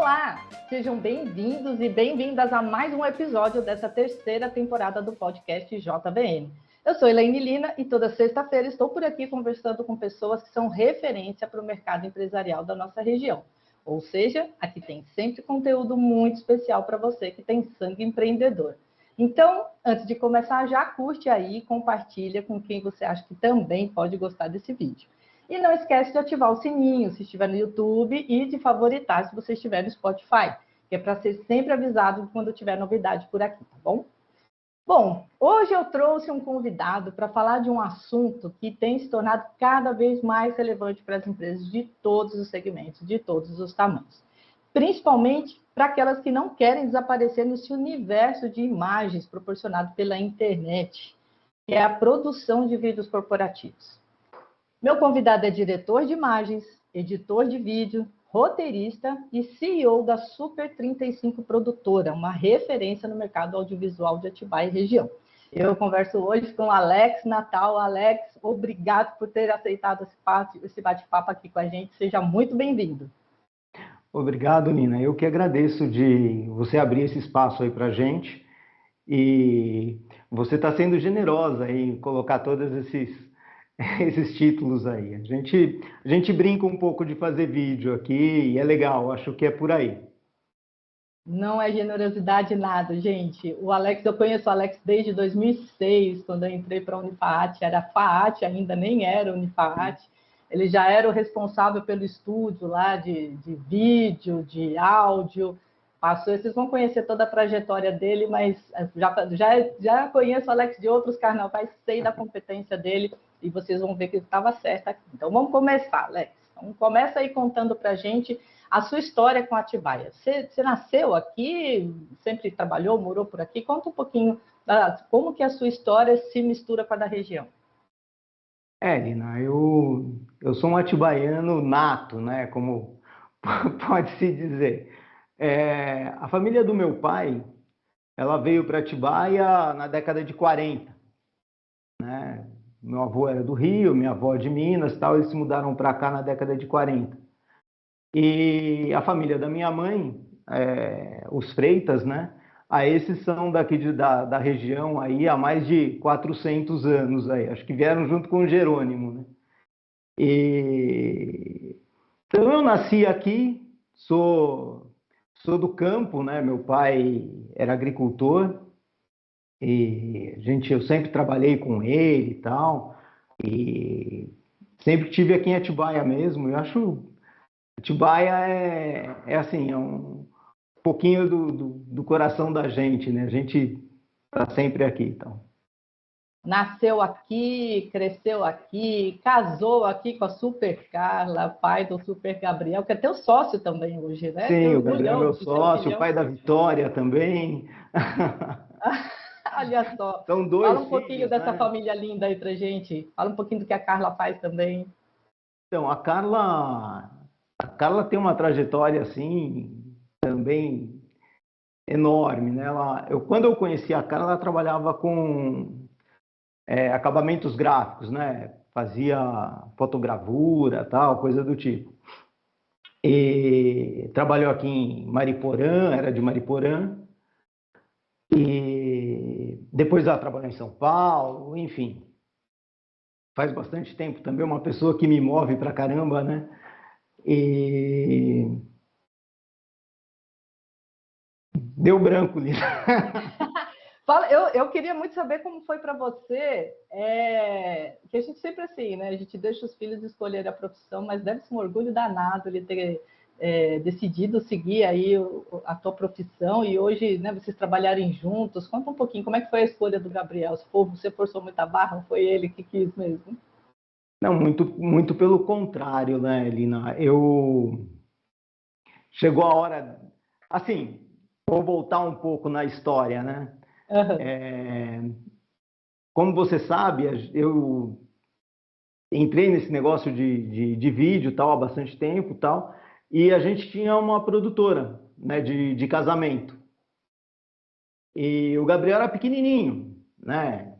Olá, sejam bem-vindos e bem-vindas a mais um episódio dessa terceira temporada do podcast JVM. Eu sou Elaine Lina e toda sexta-feira estou por aqui conversando com pessoas que são referência para o mercado empresarial da nossa região. Ou seja, aqui tem sempre conteúdo muito especial para você que tem sangue empreendedor. Então, antes de começar, já curte aí e compartilha com quem você acha que também pode gostar desse vídeo. E não esquece de ativar o sininho se estiver no YouTube e de favoritar se você estiver no Spotify, que é para ser sempre avisado quando tiver novidade por aqui, tá bom? Bom, hoje eu trouxe um convidado para falar de um assunto que tem se tornado cada vez mais relevante para as empresas de todos os segmentos, de todos os tamanhos. Principalmente para aquelas que não querem desaparecer nesse universo de imagens proporcionado pela internet, que é a produção de vídeos corporativos. Meu convidado é diretor de imagens, editor de vídeo, roteirista e CEO da Super 35 Produtora, uma referência no mercado audiovisual de Atibaia e região. Eu converso hoje com Alex Natal. Alex, obrigado por ter aceitado esse bate-papo aqui com a gente. Seja muito bem-vindo. Obrigado, Nina. Eu que agradeço de você abrir esse espaço aí para a gente. E você está sendo generosa em colocar todos esses títulos aí. A gente brinca um pouco de fazer vídeo aqui e é legal, acho que é por aí. Não é generosidade nada, gente. Eu conheço o Alex desde 2006, quando eu entrei para a Unifaat, era FAAT ainda, nem era Unifaat. Ele já era o responsável pelo estúdio lá de vídeo, de áudio. Vocês vão conhecer toda a trajetória dele, mas já conheço o Alex de outros carnavais, sei da competência dele e vocês vão ver que ele estava certo aqui. Então vamos começar, Alex. Então, começa aí contando para a gente a sua história com Atibaia. Você nasceu aqui, sempre trabalhou, morou por aqui? Conta um pouquinho como que a sua história se mistura com a da região. Lina, eu sou um atibaiano nato, né? Como pode-se dizer. A família do meu pai, ela veio para Atibaia na década de 40, né? Meu avô era do Rio, minha avó de Minas, tal, eles se mudaram para cá na década de 40. E a família da minha mãe, os Freitas, né? Esses são daqui da região aí há mais de 400 anos aí. Acho que vieram junto com o Jerônimo, né? Então eu nasci aqui, sou do campo, né? Meu pai era agricultor e eu sempre trabalhei com ele e tal. E sempre tive aqui em Atibaia mesmo. Eu acho Atibaia é um pouquinho do coração da gente, né? A gente está sempre aqui, então. Nasceu aqui, cresceu aqui, casou aqui com a Super Carla, pai do Super Gabriel, que é teu sócio também hoje, né? Sim, o Gabriel é meu sócio, o pai da Vitória também. Olha só, São dois fala um pouquinho filhos, dessa né? família linda aí pra gente. Fala um pouquinho do que a Carla faz também. Então, a Carla tem uma trajetória assim também enorme, né? Quando eu conheci a Carla, ela trabalhava com acabamentos gráficos, né? Fazia fotogravura, tal, coisa do tipo. E trabalhou aqui em Mariporã, era de Mariporã. E depois ela trabalhou em São Paulo, enfim. Faz bastante tempo também, uma pessoa que me move pra caramba, né? E deu branco ali. Eu queria muito saber como foi para você, que a gente sempre assim, né? A gente deixa os filhos escolherem a profissão, mas deve ser um orgulho danado ele ter decidido seguir aí a tua profissão e hoje, né, vocês trabalharem juntos. Conta um pouquinho, como é que foi a escolha do Gabriel? Se você forçou muita barra, ou foi ele que quis mesmo? Não, muito pelo contrário, né, Lina? Chegou a hora, assim, vou voltar um pouco na história, né? Uhum. Como você sabe, eu entrei nesse negócio de vídeo tal há bastante tempo tal, e a gente tinha uma produtora, né, de casamento. E o Gabriel era pequenininho, né?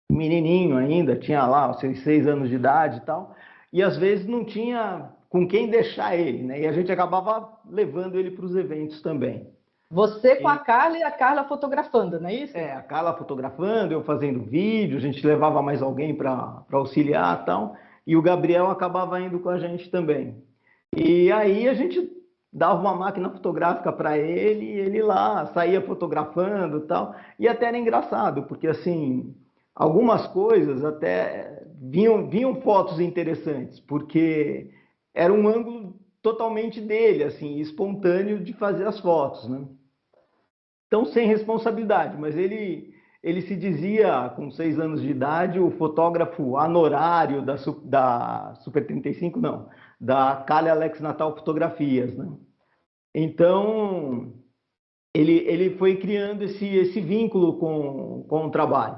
Menininho ainda, tinha lá os seus 6 anos de idade e tal, e às vezes não tinha com quem deixar ele, né? E a gente acabava levando ele para os eventos também. Você com a Carla e a Carla fotografando, não é isso? A Carla fotografando, eu fazendo vídeo, a gente levava mais alguém para auxiliar e tal, e o Gabriel acabava indo com a gente também. E aí a gente dava uma máquina fotográfica para ele, e ele lá saía fotografando e tal, e até era engraçado, porque assim, algumas coisas até vinham fotos interessantes, porque era um ângulo totalmente dele, assim, espontâneo de fazer as fotos, né? Então, sem responsabilidade, mas ele se dizia, com 6 anos de idade, o fotógrafo honorário da Super 35, não, da Cali Alex Natal Fotografias, né? Então, ele foi criando esse vínculo com o trabalho.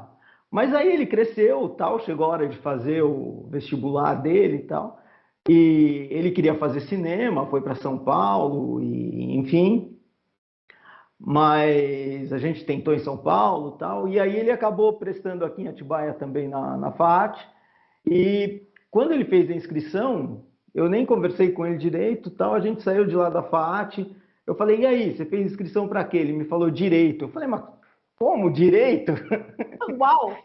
Mas aí ele cresceu, tal, chegou a hora de fazer o vestibular dele e tal, e ele queria fazer cinema, foi para São Paulo, e enfim, mas a gente tentou em São Paulo e tal, e aí ele acabou prestando aqui em Atibaia também na FAAT, e quando ele fez a inscrição, eu nem conversei com ele direito, tal, a gente saiu de lá da FAAT, eu falei, e aí, você fez inscrição para quê? Ele me falou direito, eu falei, mas como direito? Uau!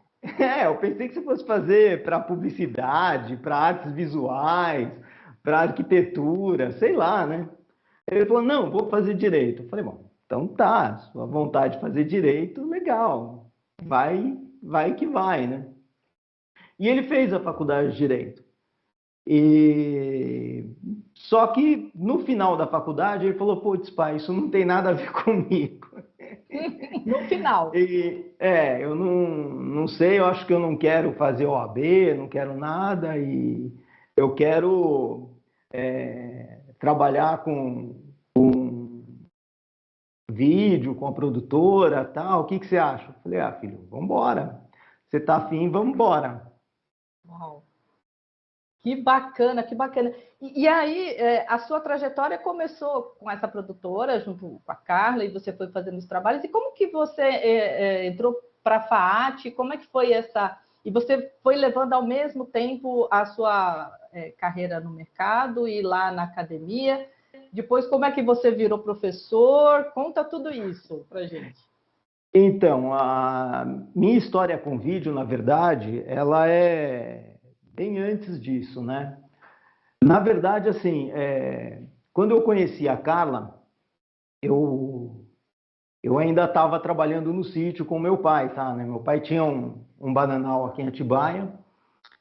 Eu pensei que você fosse fazer para publicidade, para artes visuais, para arquitetura, sei lá, né? Ele falou, não, vou fazer direito. Eu falei, bom, então tá, sua vontade de fazer direito, legal. Vai que vai, né? E ele fez a faculdade de direito. E só que no final da faculdade ele falou, putz, pai, isso não tem nada a ver comigo. No final. Eu não sei, eu acho que eu não quero fazer OAB, não quero nada, e eu quero trabalhar com vídeo, com a produtora, tal, o que você acha? Eu falei, filho, vamos embora. Você tá afim, vamos embora. Uau! Que bacana, que bacana. E aí, a sua trajetória começou com essa produtora, junto com a Carla, e você foi fazendo os trabalhos. E como que você entrou para a FAAT? Como é que foi essa... E você foi levando ao mesmo tempo a sua carreira no mercado e lá na academia. Depois, como é que você virou professor? Conta tudo isso para gente. Então, a minha história com vídeo, na verdade, ela é bem antes disso, né? Na verdade, assim, quando eu conheci a Carla, eu ainda estava trabalhando no sítio com meu pai, tá? Né? Meu pai tinha um bananal aqui em Atibaia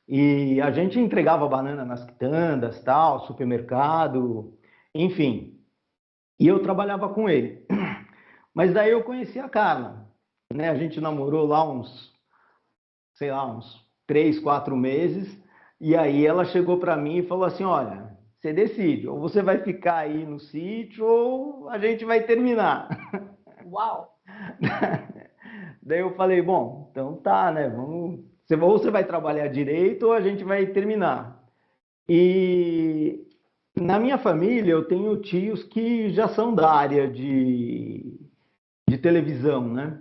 e a gente entregava banana nas quitandas, tal, supermercado, enfim. E eu trabalhava com ele. Mas daí eu conheci a Carla, né? A gente namorou lá sei lá, uns 3, 4 meses. E aí ela chegou para mim e falou assim, olha, você decide, ou você vai ficar aí no sítio ou a gente vai terminar. Uau! Daí eu falei, bom, então tá, né? Vamos, ou você vai trabalhar direito ou a gente vai terminar. E na minha família eu tenho tios que já são da área de televisão, né?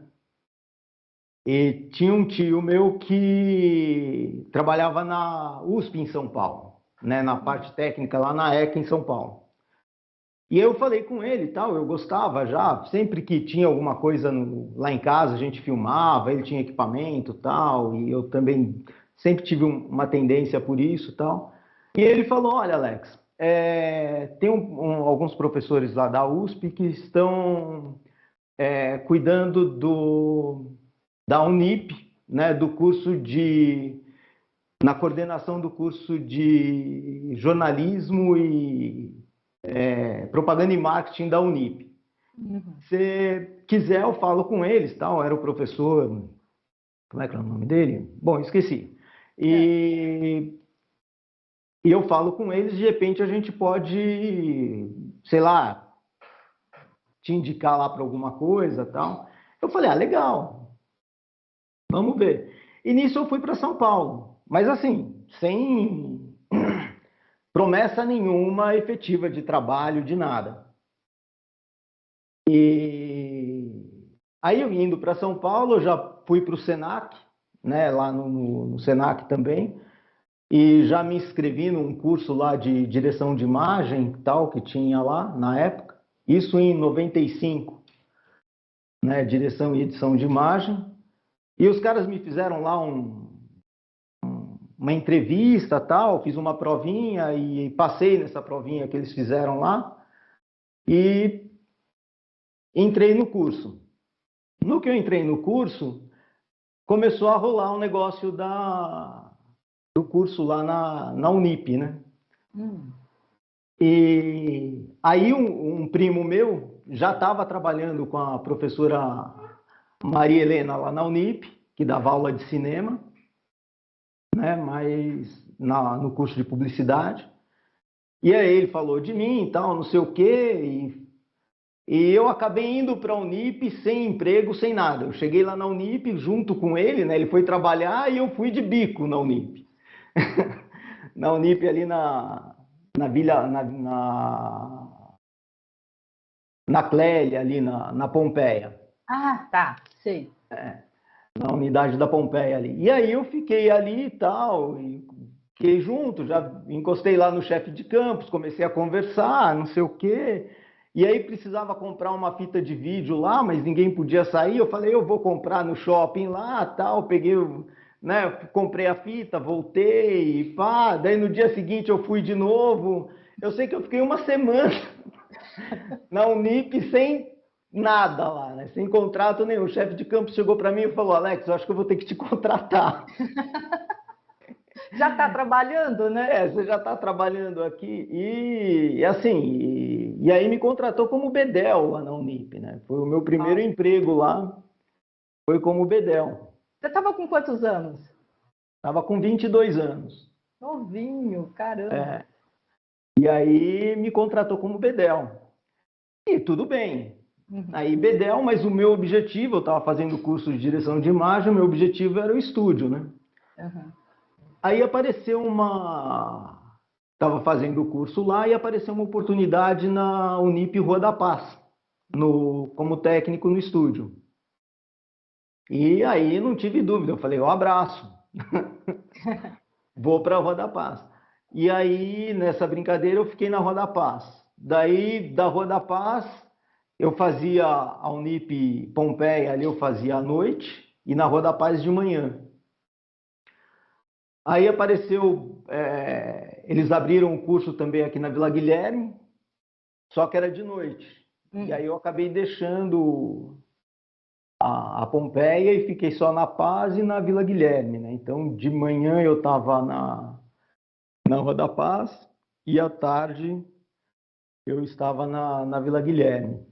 E tinha um tio meu que trabalhava na USP em São Paulo, né? Na parte técnica lá na ECA em São Paulo. E eu falei com ele e tal, eu gostava já, sempre que tinha alguma coisa lá em casa, a gente filmava, ele tinha equipamento e tal, e eu também sempre tive uma tendência por isso e tal. E ele falou, olha, Alex, tem alguns professores lá da USP que estão cuidando da Unip, né, do curso na coordenação do curso de jornalismo e propaganda e marketing da Unip. Uhum. Se quiser, eu falo com eles, tal. Era o professor, como é que é o nome dele? Bom, esqueci. E eu falo com eles, de repente a gente pode, sei lá, te indicar lá para alguma coisa, tal. Eu falei, legal, vamos ver. E nisso eu fui para São Paulo, mas assim, sem promessa nenhuma efetiva de trabalho, de nada. E aí eu indo para São Paulo, eu já fui para o Senac, né, lá no Senac também. e já me inscrevi num curso lá de direção de imagem, tal, que tinha lá na época. Isso em 95, né? Direção e edição de imagem. E os caras me fizeram lá uma entrevista, tal, fiz uma provinha e passei nessa provinha que eles fizeram lá e entrei no curso. No que eu entrei no curso, começou a rolar um negócio do curso lá na Unip, né? E aí um primo meu já estava trabalhando com a professora Maria Helena lá na Unip, que dava aula de cinema, né? Mas no curso de publicidade. E aí ele falou de mim e tal, não sei o quê, e eu acabei indo para a Unip sem emprego, sem nada. Eu cheguei lá na Unip junto com ele, né? Ele foi trabalhar e eu fui de bico na Unip. Na Unip ali na Vila, na Clélia, ali na Pompeia. Ah, tá, sei. Na unidade da Pompeia ali. E aí eu fiquei ali e tal, e fiquei junto, já encostei lá no chefe de campus, comecei a conversar, não sei o quê. E aí precisava comprar uma fita de vídeo lá, mas ninguém podia sair. Eu falei, eu vou comprar no shopping lá, tal. Peguei, né, comprei a fita, voltei, e pá. Daí no dia seguinte eu fui de novo. Eu sei que eu fiquei uma semana na Unip sem nada lá, né? Sem contrato nenhum. O chefe de campo chegou para mim e falou, Alex, eu acho que eu vou ter que te contratar. Já está trabalhando, né? Você já está trabalhando aqui. E assim, e aí me contratou como bedel lá na Unip, né? Foi o meu primeiro emprego lá, foi como bedel. Você estava com quantos anos? Estava com 22 anos. Novinho, caramba. E aí me contratou como bedel. E tudo bem. Aí bedel, mas o meu objetivo, eu estava fazendo curso de direção de imagem, o meu objetivo era o estúdio, né? Aí apareceu estava fazendo o curso lá e apareceu uma oportunidade na Unip Rua da Paz, como técnico no estúdio. E aí não tive dúvida, eu falei, eu abraço, vou para a Rua da Paz. E aí, nessa brincadeira, eu fiquei na Rua da Paz. Daí, da Rua da Paz, eu fazia a Unip Pompeia, ali eu fazia à noite, e na Rua da Paz de manhã. Aí apareceu, eles abriram um curso também aqui na Vila Guilherme, só que era de noite. E aí eu acabei deixando a Pompeia e fiquei só na Paz e na Vila Guilherme, né? Então, de manhã eu estava na Rua da Paz e à tarde eu estava na Vila Guilherme.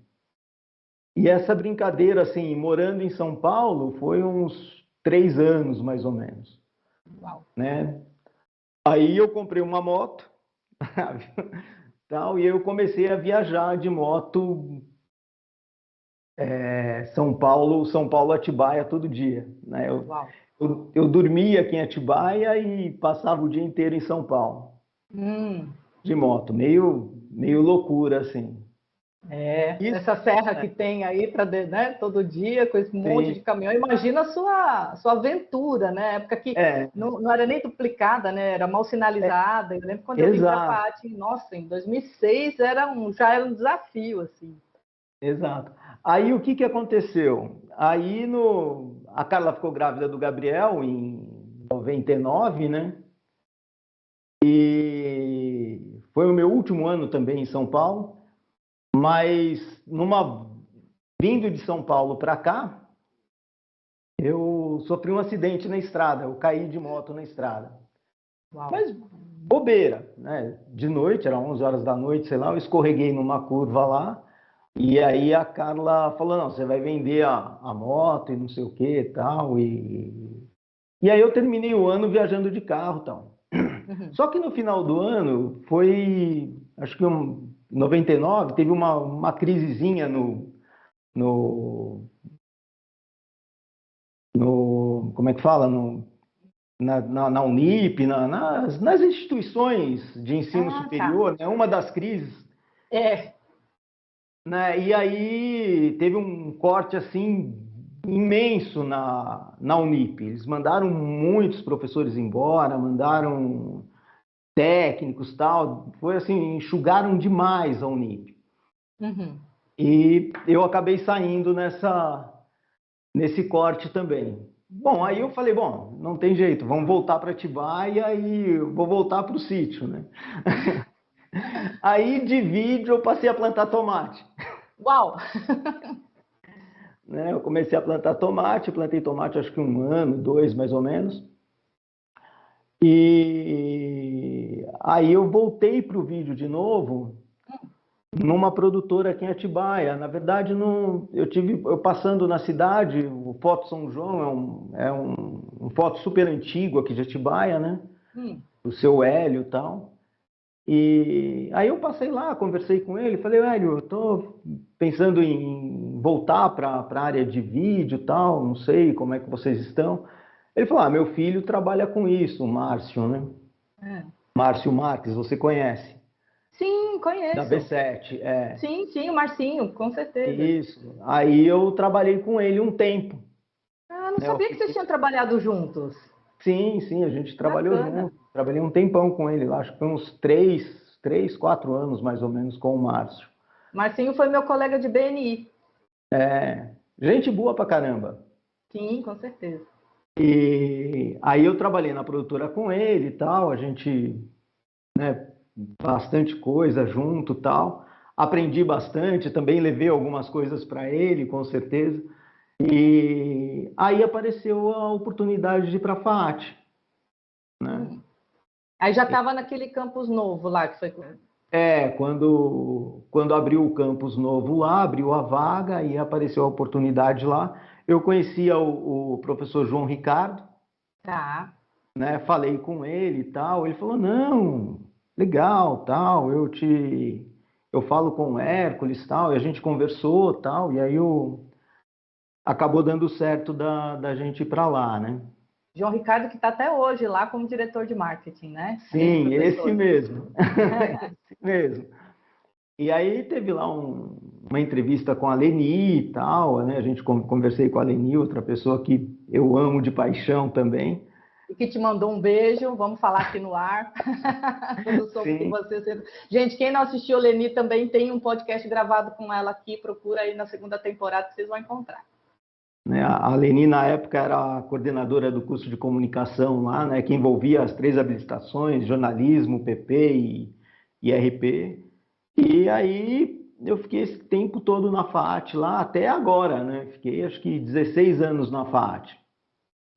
E essa brincadeira, assim, morando em São Paulo, foi uns 3 anos, mais ou menos. Uau. Né? Aí eu comprei uma moto, tal, e eu comecei a viajar de moto São Paulo, Atibaia todo dia. Né? Eu dormia aqui em Atibaia e passava o dia inteiro em São Paulo, de moto, meio loucura, assim. Essa serra que tem aí para, né, todo dia, com esse monte de caminhão. Imagina a sua aventura, né? Época que não era nem duplicada, né? Era mal sinalizada. Eu lembro quando eu vim para Pati, nossa, em 2006 já era um desafio, assim. Exato. Aí o que aconteceu? Aí a Carla ficou grávida do Gabriel em 99, né? E foi o meu último ano também em São Paulo. Mas vindo de São Paulo para cá, eu sofri um acidente na estrada, eu caí de moto na estrada. Uau. Mas bobeira, né? De noite, era 11 horas da noite, sei lá, eu escorreguei numa curva lá, e aí a Carla falou, não, você vai vender a moto e não sei o que e tal, e aí eu terminei o ano viajando de carro e tal. Só que no final do ano, acho que 99, teve uma crisezinha como é que fala? Na Unip, nas instituições de ensino superior, né? Uma das crises. Né? E aí teve um corte assim imenso na Unip. Eles mandaram muitos professores embora, mandaram técnicos, tal. Foi assim, enxugaram demais a Unip. Uhum. E eu acabei saindo nesse corte também. Bom, aí eu falei, bom, não tem jeito, vamos voltar para Atibaia e eu vou voltar para o sítio, né? Aí de vídeo eu passei a plantar tomate. Uau! Né? Eu comecei a plantar tomate, plantei tomate acho que 1 ano, 2 mais ou menos. E aí eu voltei para o vídeo de novo numa produtora aqui em Atibaia. Na verdade, não, eu passando na cidade, o Foto São João um foto super antigo aqui de Atibaia, né? Hum. O seu Hélio e tal. E aí eu passei lá, conversei com ele, falei, Hélio, eu tô pensando em voltar para a área de vídeo e tal, não sei como é que vocês estão. Ele falou, meu filho trabalha com isso, o Márcio, né? É. Márcio Marques, você conhece? Sim, Da conheço. B7, é. Sim, sim, o Marcinho, com certeza. Isso. Aí eu trabalhei com ele um tempo, Ah, não né? Eu sabia que vocês fiquei... tinham trabalhado juntos. Sim, sim, a gente trabalhou Bacana. junto. Trabalhei um tempão com ele lá, acho que foi uns 4 anos mais ou menos com o Márcio. Marcinho foi meu colega de BNI. Gente boa pra caramba. Sim, com certeza. E aí eu trabalhei na produtora com ele e tal, a gente, né, bastante coisa junto e tal. Aprendi bastante, também levei algumas coisas para ele, com certeza. E aí apareceu a oportunidade de ir para a FAAT, né? Hum. Aí já estava naquele campus novo lá que foi. Quando abriu o campus novo lá, abriu a vaga e apareceu a oportunidade lá. Eu conhecia o professor João Ricardo, Tá. né? Falei com ele e tal. Ele falou: não, legal, tal. Eu falo com o Hércules, tal. E a gente conversou, tal. E aí acabou dando certo da gente ir para lá, né? João Ricardo, que está até hoje lá como diretor de marketing, né? Além de Sim, esse professor. mesmo. Esse mesmo. E aí teve lá uma entrevista com a Leni e tal, né? A gente conversei com a Leni, outra pessoa que eu amo de paixão também. E que te mandou um beijo, vamos falar aqui no ar. Quando soube que Sim, você. Gente, quem não assistiu a Leni também tem um podcast gravado com ela aqui, procura aí na segunda temporada que vocês vão encontrar. né? A Leni, na época, era a coordenadora do curso de comunicação lá, né? Que envolvia as 3 habilitações, jornalismo, PP e RP. E aí eu fiquei esse tempo todo na FAAT lá, até agora, né? Fiquei acho que 16 anos na FAAT.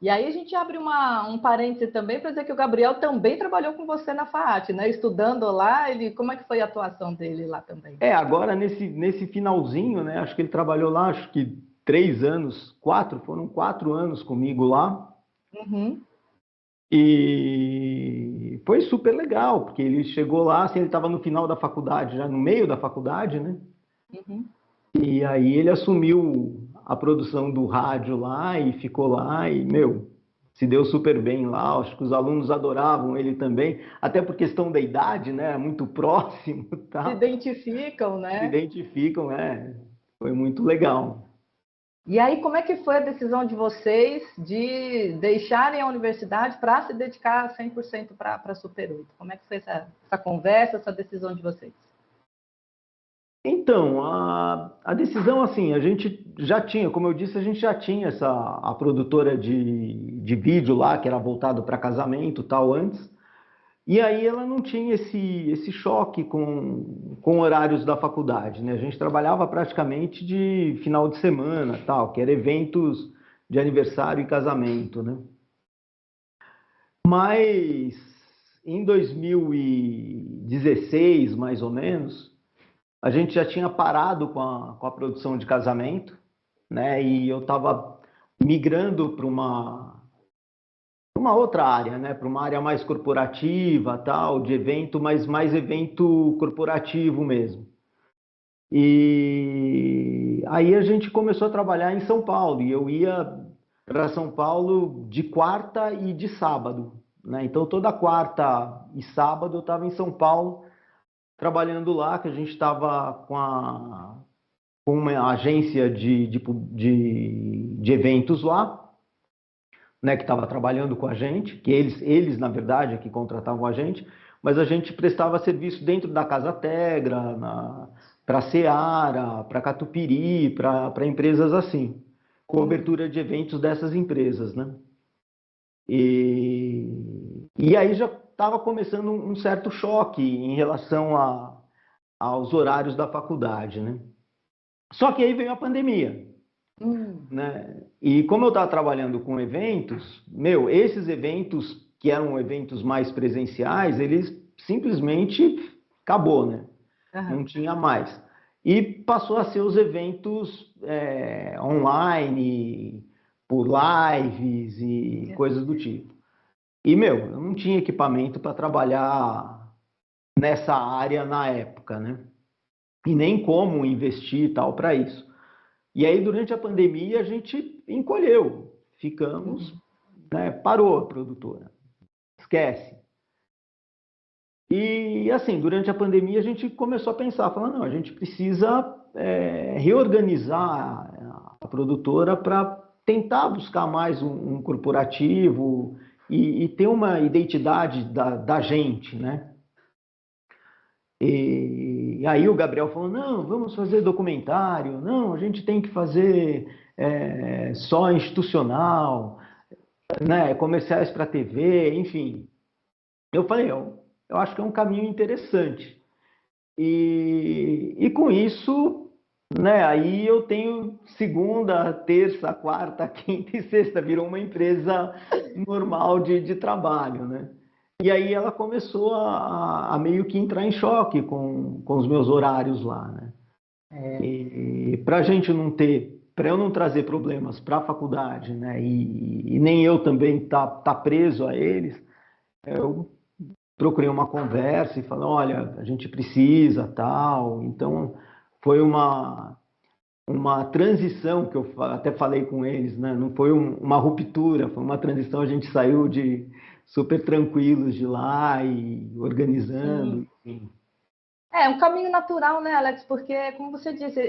E aí a gente abre um parêntese também para dizer que o Gabriel também trabalhou com você na FAAT, né? Estudando lá, como é que foi a atuação dele lá também? Agora nesse finalzinho, né? Acho que ele trabalhou lá, acho que 3 anos, foram 4 anos comigo lá. Uhum, E foi super legal, porque ele chegou lá, assim, ele estava no final da faculdade, já no meio da faculdade, né? uhum. E aí ele assumiu a produção do rádio lá e ficou lá e, meu, se deu super bem lá. Acho que os alunos adoravam ele também, até por questão da idade, né? Muito próximo, Se tá? identificam, Se né? identificam, né? Foi muito legal. E aí, como é que foi a decisão de vocês de deixarem a universidade para se dedicar 100% para a Super 8? Como é que foi essa conversa, essa decisão de vocês? Então, a decisão, assim, a gente já tinha, como eu disse, a gente já tinha a produtora de vídeo lá, que era voltado para casamento tal, antes, e aí ela não tinha esse choque com horários da faculdade, né? A gente trabalhava praticamente de final de semana, tal, que era eventos de aniversário e casamento, né? Mas em 2016, mais ou menos, a gente já tinha parado com a produção de casamento, né? E eu estava migrando para uma outra área, né? Para uma área mais corporativa, tal, de evento, mas mais evento corporativo mesmo. E aí a gente começou a trabalhar em São Paulo e eu ia para São Paulo de quarta e de sábado, né? Então toda quarta e sábado eu estava em São Paulo trabalhando lá, que a gente estava com uma agência de eventos lá, né, que estava trabalhando com a gente, que eles, na verdade, é que contratavam a gente, mas a gente prestava serviço dentro da Casa Tegra, para a Seara, para Catupiry, para empresas assim, cobertura de eventos dessas empresas, né? E aí já estava começando um certo choque em relação aos horários da faculdade, né? Só que aí veio a pandemia, Hum, né? E como eu estava trabalhando com eventos, esses eventos que eram eventos mais presenciais, eles simplesmente acabou, né? aham, Não tinha mais. E passou a ser os eventos online, por lives e coisas do tipo. E, eu não tinha equipamento para trabalhar nessa área na época, né? E nem como investir e tal para isso. E aí, durante a pandemia, a gente encolheu, ficamos, uhum, né? Parou a produtora, esquece. E assim, durante a pandemia, a gente começou a pensar, falando, não, a gente precisa reorganizar a produtora para tentar buscar mais um corporativo e ter uma identidade da gente, né? E aí o Gabriel falou, não, vamos fazer documentário, não, a gente tem que fazer só institucional, né, comerciais para TV, enfim. Eu falei, eu acho que é um caminho interessante. E com isso, né, aí eu tenho segunda, terça, quarta, quinta e sexta, virou uma empresa normal de trabalho, né? E aí ela começou a meio que entrar em choque com os meus horários lá, né? é, E para a gente não ter, para eu não trazer problemas para a faculdade, né? E nem eu também tá preso a eles, eu procurei uma conversa e falei, olha, a gente precisa, tal. Então, foi uma transição que eu até falei com eles, né? Não foi uma ruptura, foi uma transição. A gente saiu de super tranquilos de lá e organizando, sim. enfim. É um caminho natural, né, Alex? Porque, como você disse,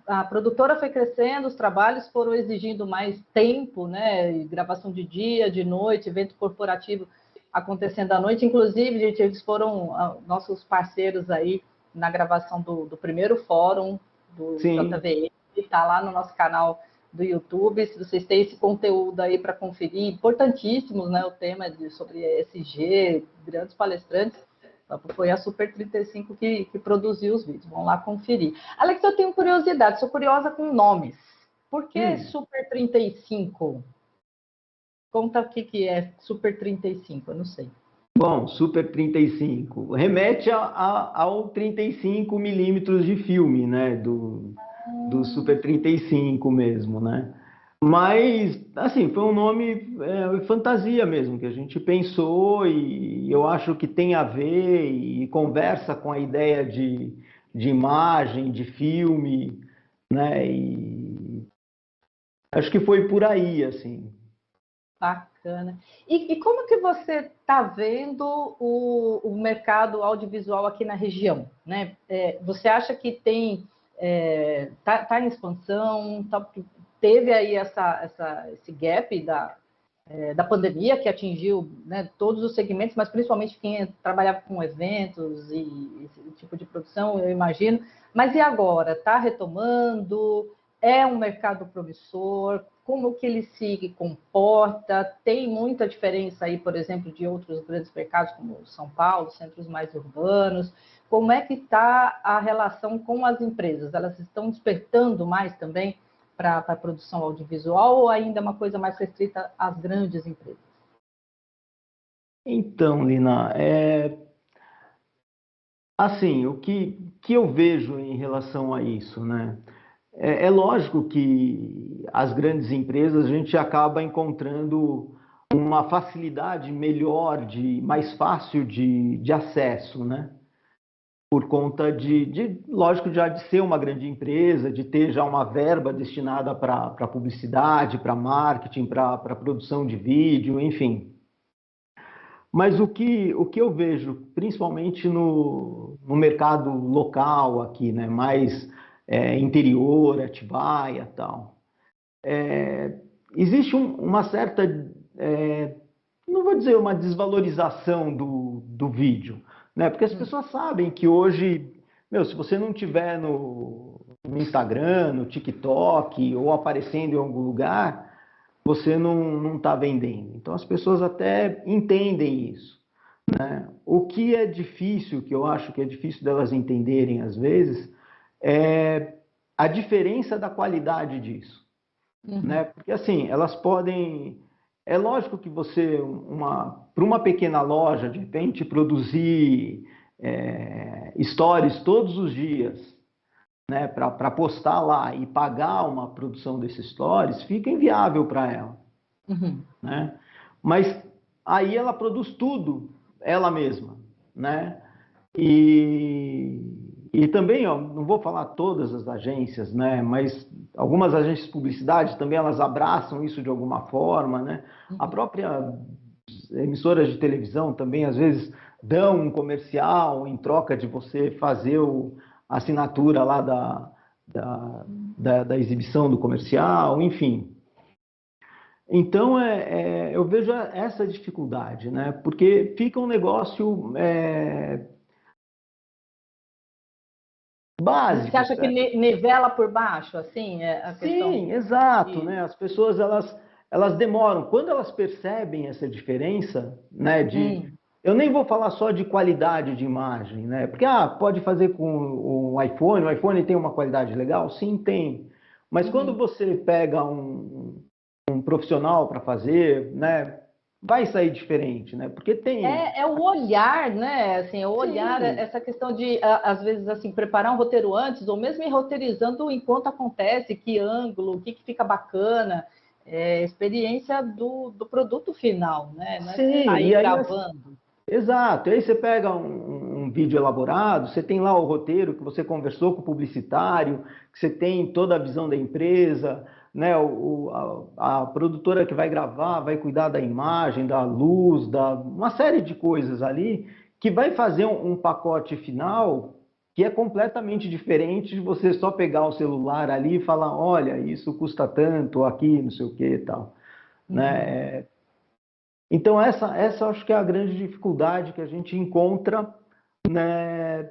a produtora foi crescendo, os trabalhos foram exigindo mais tempo, né? Gravação de dia, de noite, evento corporativo acontecendo à noite. Inclusive, gente, eles foram nossos parceiros aí na gravação do primeiro fórum do Sim, JVM, que está lá no nosso canal do YouTube. Se vocês têm esse conteúdo aí para conferir, importantíssimos, né? O tema sobre ESG, grandes palestrantes. Foi a Super 35 que produziu os vídeos. Vamos lá conferir. Alex, eu tenho curiosidade, sou curiosa com nomes. Por que hum. Super 35? Conta o que é Super 35, eu não sei. Bom, Super 35 remete ao 35 milímetros de filme, né? Do Super 35 mesmo, né? Mas, assim, foi um nome fantasia mesmo, que a gente pensou e eu acho que tem a ver e conversa com a ideia de imagem, de filme, né? E acho que foi por aí, assim. Bacana. E como que você está vendo o mercado audiovisual aqui na região? Né? Você acha que tá em expansão? Teve aí esse gap da pandemia que atingiu, né, todos os segmentos, mas principalmente quem trabalhava com eventos e esse tipo de produção, eu imagino. Mas e agora? Está retomando? É um mercado promissor? Como que ele se comporta? Tem muita diferença aí, por exemplo, de outros grandes mercados, como São Paulo, centros mais urbanos. Como é que está a relação com as empresas? Elas estão despertando mais também para a produção audiovisual ou ainda é uma coisa mais restrita às grandes empresas? Então, Lina, assim, o que eu vejo em relação a isso, né? É lógico que as grandes empresas a gente acaba encontrando uma facilidade melhor, mais fácil de acesso, né? Por conta lógico, já de ser uma grande empresa, de ter já uma verba destinada para publicidade, para marketing, para produção de vídeo, enfim. Mas o que eu vejo, principalmente no mercado local aqui, né, mais interior, Atibaia, tal. Existe uma certa, não vou dizer uma desvalorização do vídeo, né? Porque as pessoas sabem que hoje, se você não tiver no Instagram, no TikTok ou aparecendo em algum lugar, você não está vendendo. Então as pessoas até entendem isso, né? O que é difícil, que eu acho que é difícil delas entenderem às vezes, é a diferença da qualidade disso, né? Porque assim, elas podem... É lógico que você, para uma pequena loja, de repente, produzir stories todos os dias, né, para postar lá e pagar uma produção desses stories, fica inviável para ela. Né? Mas aí ela produz tudo, ela mesma. Né? E também, ó, não vou falar todas as agências, né, mas algumas agências de publicidade também elas abraçam isso de alguma forma. Né? A própria emissoras de televisão também, às vezes, dão um comercial em troca de você fazer a assinatura lá da exibição do comercial, enfim. Então, eu vejo essa dificuldade, né? Porque fica um negócio básico. Você acha que nivela por baixo, assim, a questão? Sim, exato, né? As pessoas, elas demoram. Quando elas percebem essa diferença, né, eu nem vou falar só de qualidade de imagem, né? Porque, pode fazer com o iPhone tem uma qualidade legal? Sim, tem. Mas quando você pega um profissional para fazer, né, vai sair diferente, né? Porque tem... É o olhar, né? Assim, o olhar, essa questão de, às vezes, assim, preparar um roteiro antes, ou mesmo ir roteirizando enquanto acontece, que ângulo, o que fica bacana, experiência do produto final, né? Não é Sim, sair e aí, gravando. exato. E aí você pega um vídeo elaborado, você tem lá o roteiro que você conversou com o publicitário, que você tem toda a visão da empresa, né? A produtora que vai gravar vai cuidar da imagem, da luz, uma série de coisas ali que vai fazer um pacote final que é completamente diferente de você só pegar o celular ali e falar, olha, isso custa tanto, aqui, não sei o que e tal. Né? Então, essa acho que é a grande dificuldade que a gente encontra, né,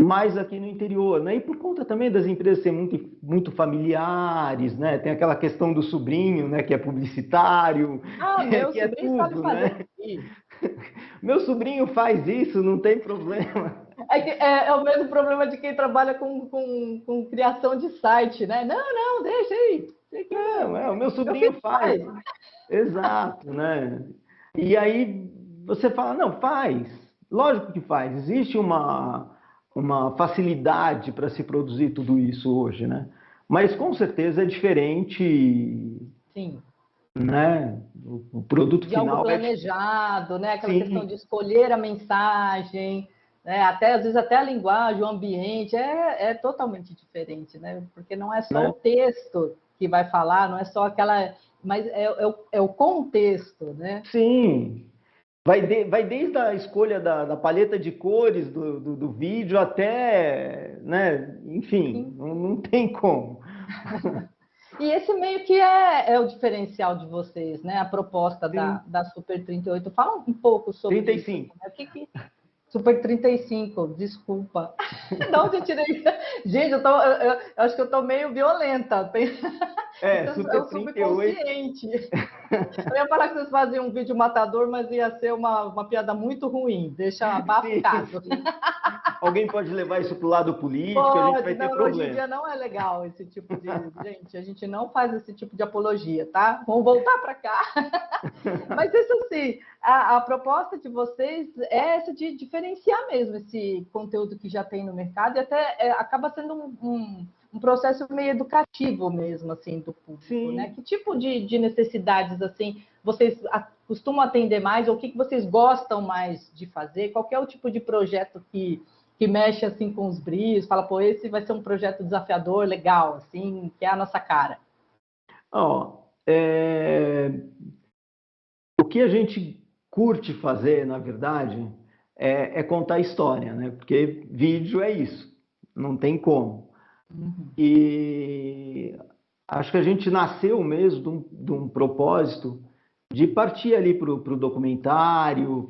mais aqui no interior. Né? E por conta também das empresas serem muito familiares, né? Tem aquela questão do sobrinho, né, que é publicitário, Meu que é sobrinho sabe tudo, fazer né? isso. Meu sobrinho faz isso, não tem problema. É o mesmo problema de quem trabalha com criação de site, né? Não, deixa aí. Não, o meu Meu sobrinho filho faz. faz. Exato, né? E aí você fala, não, faz. Lógico que faz. Existe uma facilidade para se produzir tudo isso hoje, né? Mas com certeza é diferente, Sim. né? O produto De algo final é diferente. planejado, né? Aquela questão Sim, de escolher a mensagem, né? Até às vezes até a linguagem, o ambiente é totalmente diferente, né? Porque não é só o né? texto que vai falar, não é só aquela, mas é o contexto, né? Sim. Vai desde a escolha da paleta de cores do vídeo até, né? Enfim, Sim. não tem como. E esse meio que é o diferencial de vocês, né? A proposta Sim. da Super 38. Fala um pouco sobre isso. 35. Né? O que Super 35, desculpa. De onde eu tirei isso? Gente, eu acho que eu tô meio violenta. Isso é Super o 38. subconsciente. Eu ia falar que vocês faziam um vídeo matador, mas ia ser uma piada muito ruim. Deixa abafo o Sim, caso. sim. Alguém pode levar isso para o lado político, a gente Pode, vai ter não, hoje em problema. dia não é legal esse tipo de. Gente, a gente não faz esse tipo de apologia, tá? Vamos voltar para cá. Mas isso assim, a proposta de vocês é essa de diferenciar mesmo esse conteúdo que já tem no mercado e até acaba sendo um processo meio educativo mesmo, assim, do público, né? Sim. Que tipo de necessidades, assim, vocês costumam atender mais ou o que vocês gostam mais de fazer? Qual é o tipo de projeto que mexe, assim, com os brilhos? Fala, pô, esse vai ser um projeto desafiador, legal, assim, que é a nossa cara. Ó, o que a gente curte fazer, na verdade, é contar história, né? Porque vídeo é isso, não tem como. Uhum. E acho que a gente nasceu mesmo de um propósito de partir ali para o documentário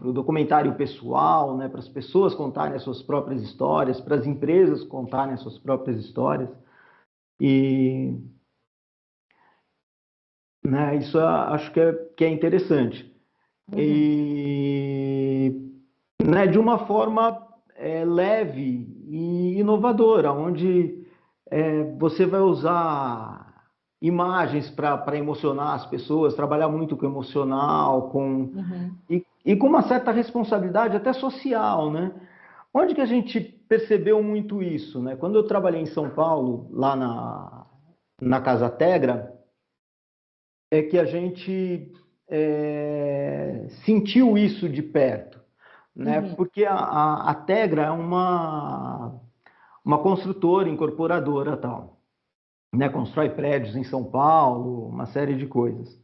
pessoal, né, para as pessoas contarem as suas próprias histórias, para as empresas contarem as suas próprias histórias. E, né, isso acho que é interessante. Uhum. E, né, de uma forma leve e inovadora, onde você vai usar imagens para emocionar as pessoas, trabalhar muito com emocional, Uhum. e com uma certa responsabilidade até social, né? Onde que a gente percebeu muito isso, né? Quando eu trabalhei em São Paulo, lá na Casa Tegra, é que a gente sentiu isso de perto, né? Uhum. Porque a Tegra é uma construtora, incorporadora tal, né? Constrói prédios em São Paulo, uma série de coisas.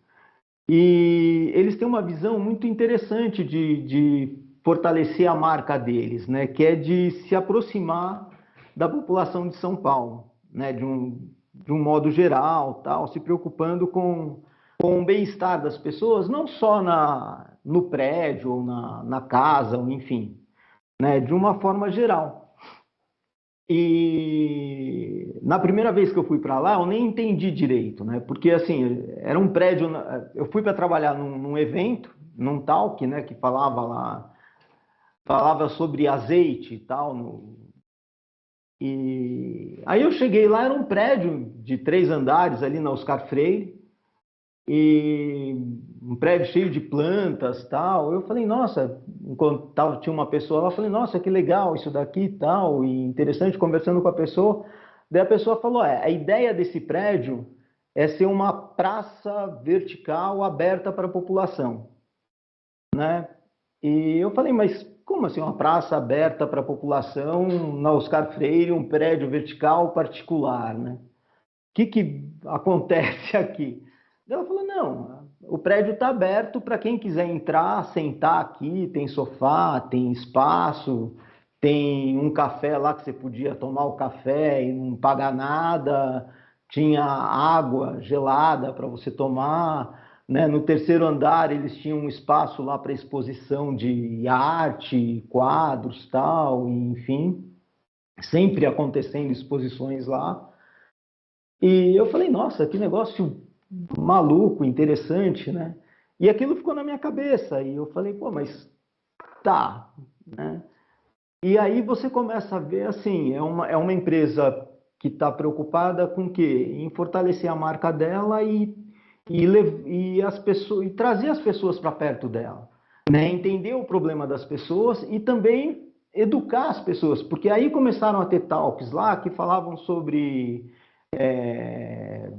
E eles têm uma visão muito interessante de fortalecer a marca deles, né? Que é de se aproximar da população de São Paulo, né? De um modo geral, tal, se preocupando com o bem-estar das pessoas, não só no prédio ou na casa, ou enfim, né? De uma forma geral. E na primeira vez que eu fui para lá, eu nem entendi direito, né? Porque assim, era um prédio. Eu fui para trabalhar num evento, num talk, né? Que falava lá, falava sobre azeite e tal. E aí eu cheguei lá, era um prédio de 3 andares ali na Oscar Freire, e um prédio cheio de plantas tal. Eu falei, nossa, enquanto tinha uma pessoa lá, eu falei, nossa, que legal isso daqui e tal, e interessante conversando com a pessoa. Daí a pessoa falou, a ideia desse prédio é ser uma praça vertical aberta para a população, né? E eu falei, mas como assim uma praça aberta para a população na Oscar Freire, um prédio vertical particular, né? Que acontece aqui? Ela falou, não, o prédio está aberto para quem quiser entrar, sentar aqui, tem sofá, tem espaço, tem um café lá que você podia tomar o café e não pagar nada, tinha água gelada para você tomar, né? No terceiro andar eles tinham um espaço lá para exposição de arte, quadros, tal, enfim, sempre acontecendo exposições lá. E eu falei, nossa, que negócio maluco, interessante, né? E aquilo ficou na minha cabeça. E eu falei, pô, mas tá, né? E aí você começa a ver, assim, é uma empresa que está preocupada com o quê? Em fortalecer a marca dela e as pessoas, e trazer as pessoas para perto dela, né? Entender o problema das pessoas e também educar as pessoas, porque aí começaram a ter talks lá que falavam sobre é,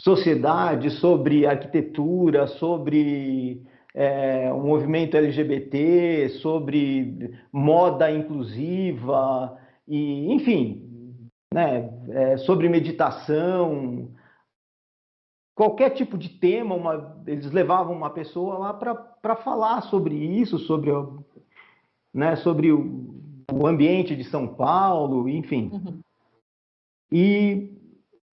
sociedade, sobre arquitetura, sobre o movimento LGBT, sobre moda inclusiva, e, enfim, né, sobre meditação, qualquer tipo de tema, eles levavam uma pessoa lá para falar sobre isso, sobre o ambiente de São Paulo, enfim. Uhum. E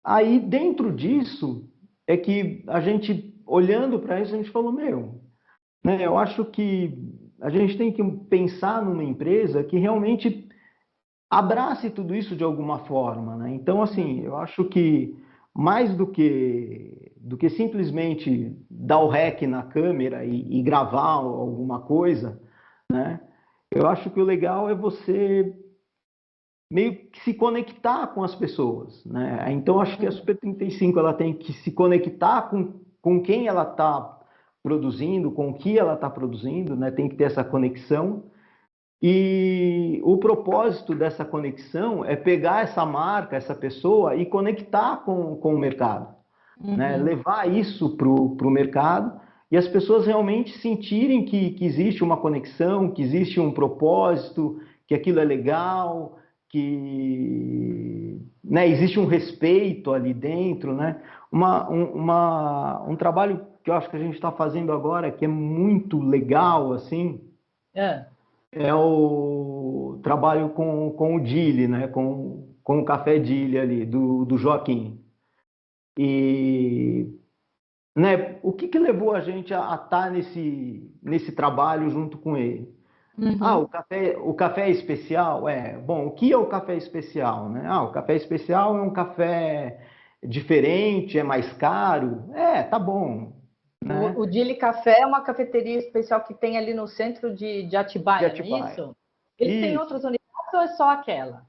aí, dentro disso, é que a gente, olhando para isso, a gente falou, meu, né, eu acho que a gente tem que pensar numa empresa que realmente abrace tudo isso de alguma forma, né? Então, assim, Uhum. eu acho que mais do que simplesmente dar o REC na câmera e gravar alguma coisa, né? Eu acho que o legal é você meio que se conectar com as pessoas, né? Então acho que a Uhum. Super 35 ela tem que se conectar com quem ela está produzindo, com o que ela está produzindo, né? Tem que ter essa conexão. E o propósito dessa conexão é pegar essa marca, essa pessoa e conectar com o mercado, né? Uhum. Levar isso para o mercado e as pessoas realmente sentirem que existe uma conexão, que existe um propósito, que aquilo é legal, que, né, existe um respeito ali dentro, né? Um trabalho que eu acho que a gente está fazendo agora que é muito legal, assim, É. é o trabalho com o Dili, né? Com com o café de ilha ali, do Joaquim. E, né, o que levou a gente a estar nesse trabalho junto com ele? Ah, Uhum. o café é especial? Bom, o que é o café especial, né? Ah, o café especial é um café diferente, é mais caro? Tá bom, né? O Dili Café é uma cafeteria especial que tem ali no centro de De Atibaia, não é Atibaia. isso? Ele tem Isso. outras unidades ou é só aquela?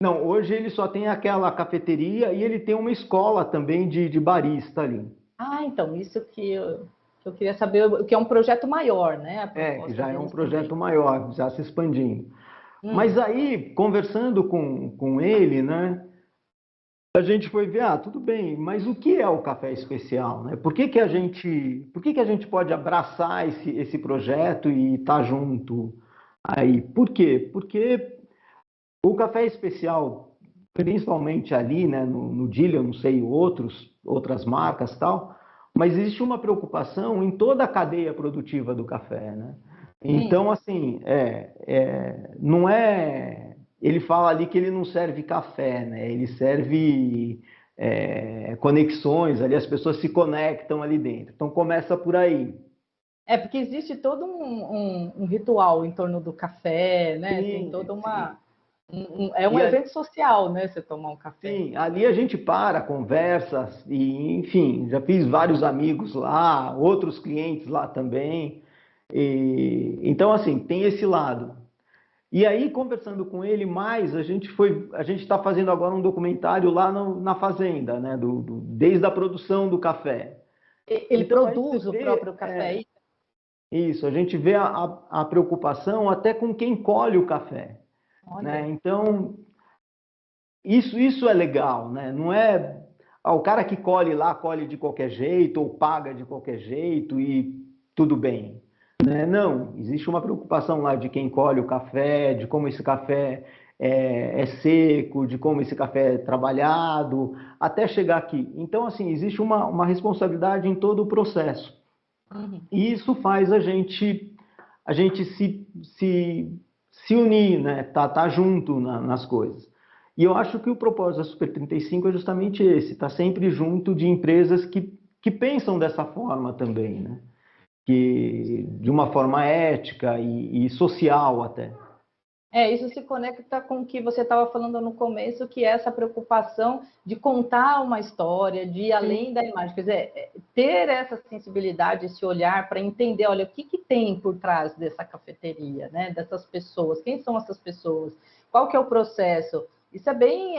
Não, hoje ele só tem aquela cafeteria e ele tem uma escola também de barista ali. Ah, então, isso que eu queria saber, o que é um projeto maior, né? A Que proposta já é um deles também. projeto maior, já se expandindo. Mas Hum. aí, conversando com ele, né, a gente foi ver, tudo bem, mas o que é o café especial, né? Por que a gente pode abraçar esse projeto e estar junto aí? Por quê? Porque o café especial, principalmente ali, né, no Dili, eu não sei outras marcas e tal, mas existe uma preocupação em toda a cadeia produtiva do café, né? Então, assim, não é. Ele fala ali que ele não serve café, né? Ele serve conexões, ali as pessoas se conectam ali dentro. Então começa por aí. É, porque existe todo um ritual em torno do café, né? Tem Sim, toda sim. é um E a, evento social, né? Você tomar um café. sim, ali a gente para, conversa, e enfim, já fiz vários amigos lá, outros clientes lá também. Então, assim, tem esse lado. E aí, conversando com ele mais, a gente está fazendo agora um documentário lá na fazenda, né? Desde a produção do café. Ele Então aí você produz o próprio vê, café. isso, a gente vê a preocupação até com quem colhe o café, Olha. né? Então, isso é legal, né? Não é o cara que colhe lá, colhe de qualquer jeito, ou paga de qualquer jeito e tudo bem, né? Não, existe uma preocupação lá de quem colhe o café, de como esse café é seco, de como esse café é trabalhado, até chegar aqui. Então, assim, existe uma responsabilidade em todo o processo. Uhum. E isso faz a gente se unir, né? Tá junto nas coisas. E eu acho que o propósito da Super 35 é justamente esse, tá sempre junto de empresas que pensam dessa forma também, né? Que, de uma forma ética e social até. Isso se conecta com o que você estava falando no começo, que é essa preocupação de contar uma história, de ir além da Sim, imagem. Quer dizer, ter essa sensibilidade, esse olhar para entender, olha, o que tem por trás dessa cafeteria, né? Dessas pessoas, quem são essas pessoas, qual que é o processo. Isso é bem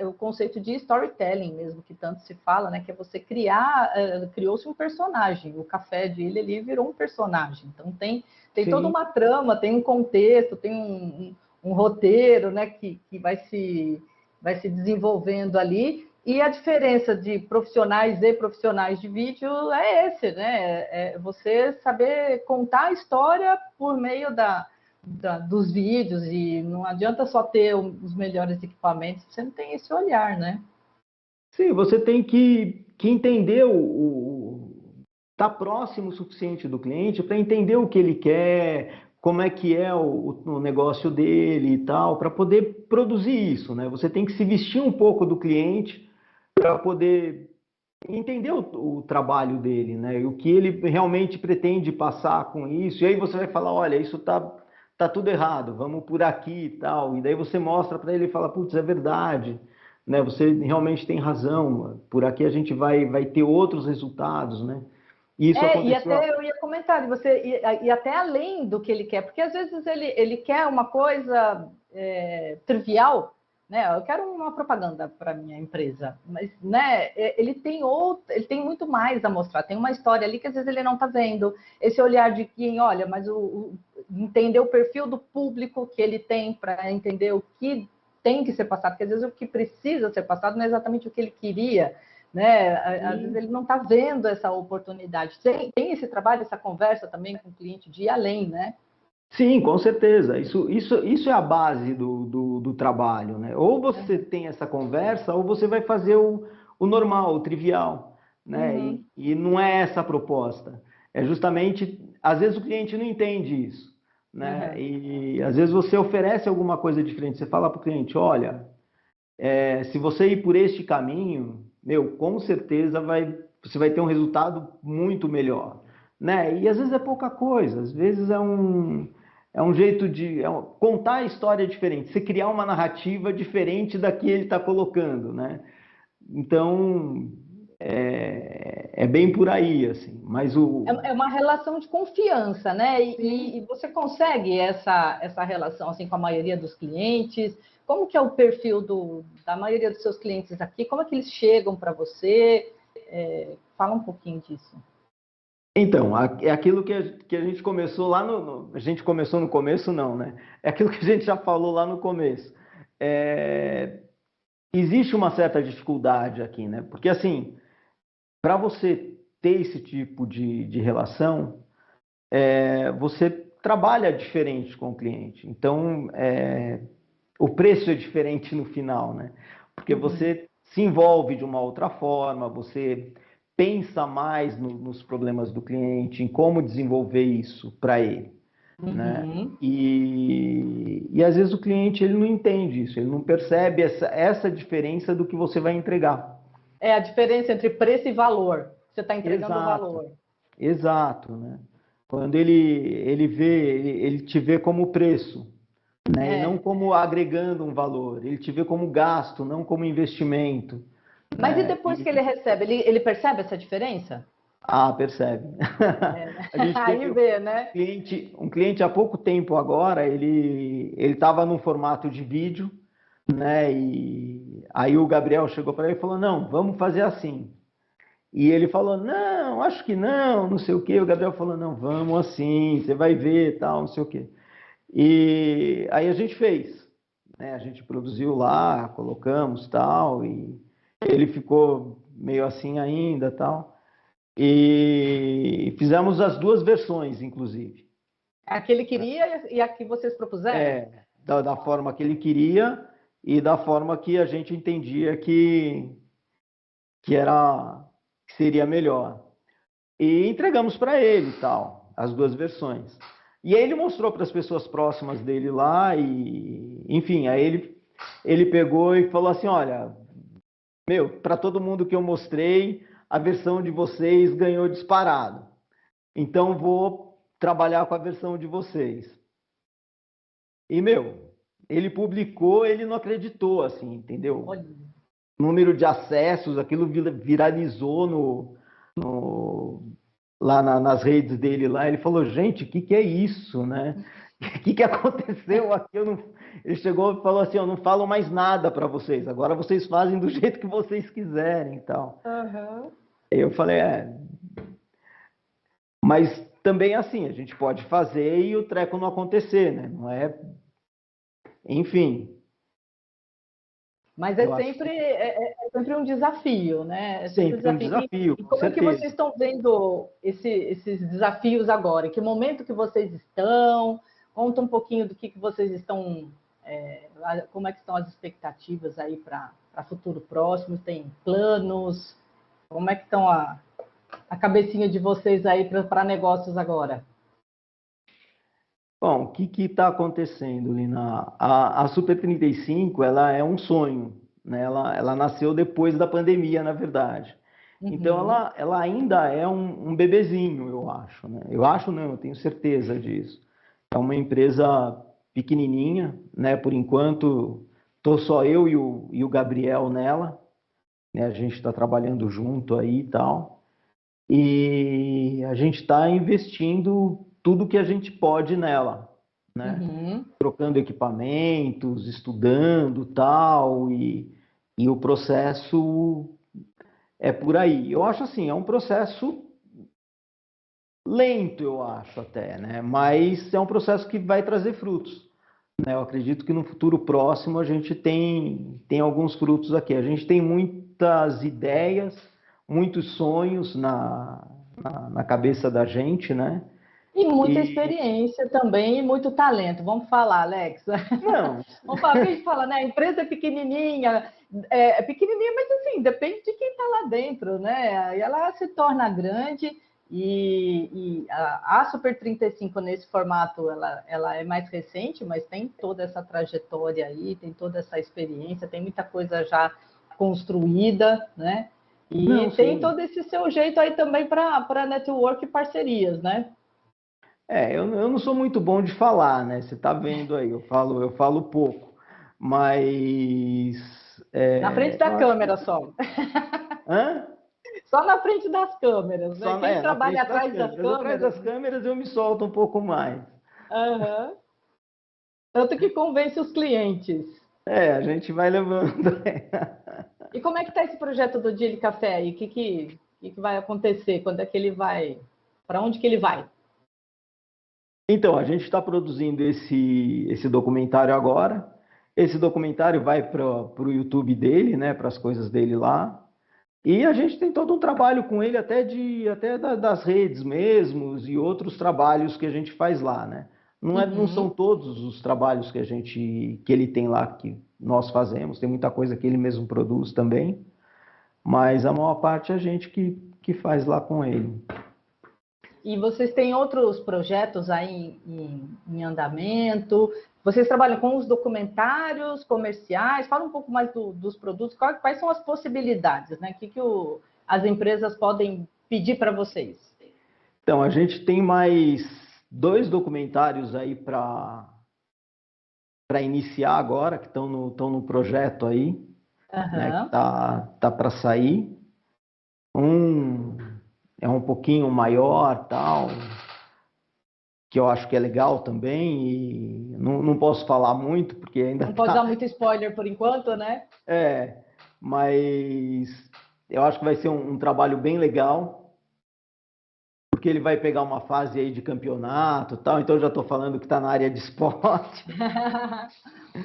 o conceito de storytelling mesmo, que tanto se fala, né? Que é você criar, criou-se um personagem. O café de ilha ali virou um personagem. Então tem toda sim. uma trama, tem um contexto, tem um roteiro, né, que vai se desenvolvendo ali. E a diferença de profissionais e profissionais de vídeo é esse, né? É você saber contar a história por meio dos vídeos, e não adianta só ter os melhores equipamentos, você não tem esse olhar, né? Sim, você tem que entender tá próximo o suficiente do cliente para entender o que ele quer, como é que é o negócio dele e tal, para poder produzir isso, né? Você tem que se vestir um pouco do cliente para poder entender o trabalho dele, né? E o que ele realmente pretende passar com isso. E aí você vai falar, olha, isso tá tudo errado, vamos por aqui e tal. E daí você mostra para ele e fala, putz, é verdade, né? Você realmente tem razão. Por aqui a gente vai ter outros resultados, né? E isso E aconteceu. até eu ia comentar, de você e até além do que ele quer, porque às vezes ele quer uma coisa trivial, né? Eu quero uma propaganda para minha empresa, mas né, ele tem muito mais a mostrar, tem uma história ali que às vezes ele não está vendo, esse olhar de quem, olha, mas entender o perfil do público que ele tem para entender o que tem que ser passado, porque às vezes o que precisa ser passado não é exatamente o que ele queria, né? Às vezes Sim, ele não está vendo essa oportunidade. Tem esse trabalho, essa conversa também com o cliente de ir além, né? sim, com certeza. Isso é a base do trabalho, né? Ou você tem essa conversa, ou você vai fazer o normal, o trivial, né? Uhum, E não é essa a proposta. É justamente, às vezes o cliente não entende isso, né? uhum. E às vezes você oferece alguma coisa diferente. Você fala para o cliente, olha, Se você ir por este caminho, meu, com certeza você vai ter um resultado muito melhor, né? E às vezes é pouca coisa, às vezes é um jeito de contar a história diferente, você criar uma narrativa diferente da que ele está colocando, né? Então, é bem por aí, assim. Mas É uma relação de confiança, né? E você consegue essa relação assim com a maioria dos clientes? Como que é o perfil da maioria dos seus clientes aqui? Como é que eles chegam para você? Fala um pouquinho disso. Então, é aquilo que a gente começou lá a gente começou no começo, não, né? É aquilo que a gente já falou lá no começo. É, existe uma certa dificuldade aqui, né? Porque, assim, para você ter esse tipo de relação, você trabalha diferente com o cliente. Então, o preço é diferente no final, né? Porque você se envolve de uma outra forma, você pensa mais nos problemas do cliente, em como desenvolver isso para ele, né? Uhum. E às vezes o cliente ele não entende isso, ele não percebe essa diferença do que você vai entregar. É a diferença entre preço e valor. Você está entregando o Exato, valor. exato, né? Quando ele te vê como preço, né? E não É. como agregando um valor. Ele te vê como gasto, não como investimento, Mas e né? depois que ele recebe, ele percebe essa diferença? Percebe. É, né? A gente Aí teve vê, né? um cliente há pouco tempo agora, ele estava num formato de vídeo, né? E aí o Gabriel chegou para ele e falou: "Não, vamos fazer assim". E ele falou: "Não, acho que não, não sei o quê". O Gabriel falou: "Não, vamos assim, você vai ver, tal, não sei o quê". E aí a gente fez, né? A gente produziu lá, colocamos tal, e ele ficou meio assim ainda tal. E fizemos as duas versões, inclusive. A que ele queria e a que vocês propuseram? Da forma que ele queria e da forma que a gente entendia que era que seria melhor. E entregamos para ele tal, as duas versões. E aí ele mostrou para as pessoas próximas dele lá e, enfim, aí ele pegou e falou assim, olha, meu, para todo mundo que eu mostrei, a versão de vocês ganhou disparado. Então vou trabalhar com a versão de vocês. E, meu, ele publicou, ele não acreditou, assim, entendeu? Olha. Número de acessos, aquilo viralizou lá nas redes dele lá. Ele falou, gente, o que é isso, né? O que aconteceu aqui? Ele chegou e falou assim, eu não falo mais nada para vocês, agora vocês fazem do jeito que vocês quiserem e tal. Uhum. Aí eu falei, mas também é assim, a gente pode fazer e o treco não acontecer, né? Não é, enfim, Mas eu acho que é sempre um desafio, né? É sempre um sempre um desafio. desafio, E com como é que vocês certeza. estão vendo esses desafios agora? Em que momento que vocês estão? Conta um pouquinho do que vocês estão, como é que estão as expectativas aí para futuro próximo? Tem planos? Como é que estão a cabecinha de vocês aí para negócios agora? Bom, o que está acontecendo, Lina? A Super 35, ela é um sonho, né? Ela nasceu depois da pandemia, na verdade. Então, Uhum. ela ainda é um bebezinho, eu acho, né? Eu acho não, eu tenho certeza disso. É uma empresa pequenininha, né? Por enquanto, estou só eu e o Gabriel nela, né? A gente está trabalhando junto aí e tal. E a gente está investindo tudo que a gente pode nela, né? Uhum. Trocando equipamentos, estudando tal, e o processo é por aí. Eu acho assim, é um processo lento, eu acho até, né? Mas é um processo que vai trazer frutos, né? Eu acredito que no futuro próximo a gente tem alguns frutos aqui. A gente tem muitas ideias, muitos sonhos na cabeça da gente, né? E muita E experiência também e muito talento. Vamos falar, Alex. não, Vamos falar, porque a gente fala, né? A empresa é pequenininha, mas assim, depende de quem está lá dentro, né? E ela se torna grande E a Super 35 nesse formato, ela é mais recente, mas tem toda essa trajetória aí, tem toda essa experiência, tem muita coisa já construída, né? Não, E tem sim. todo esse seu jeito aí também para network e parcerias, né? Eu não sou muito bom de falar, né? Você está vendo aí, eu falo pouco, mas Na frente da eu acho câmera que. só. Hã? Só na frente das câmeras, né? Quem Na trabalha frente das atrás das câmeras. Atrás câmeras, das câmeras eu me solto um pouco mais. aham, tanto que convence os clientes. A gente vai levando. E como é que está esse projeto do Dili Café aí? O que vai acontecer? Quando é que ele vai? Para onde que ele vai? Então, a gente está produzindo esse documentário agora. Esse documentário vai para o YouTube dele, né? Para as coisas dele lá. E a gente tem todo um trabalho com ele das redes mesmos e outros trabalhos que a gente faz lá, né? Não são Uhum. todos os trabalhos que ele tem lá que nós fazemos, tem muita coisa que ele mesmo produz também, mas a maior parte é a gente que faz lá com ele. E vocês têm outros projetos aí em andamento? Vocês trabalham com os documentários comerciais? Fala um pouco mais dos produtos. Quais são as possibilidades, né? O que as empresas podem pedir para vocês? Então, a gente tem mais 2 documentários aí para iniciar agora, que estão no projeto aí, né, que Aham. tá para sair. Um é um pouquinho maior, tal, que eu acho que é legal também, e não posso falar muito, porque ainda Não pode dar tá. muito spoiler por enquanto, né? É, mas eu acho que vai ser um trabalho bem legal, porque ele vai pegar uma fase aí de campeonato, tal, então eu já estou falando que está na área de esporte.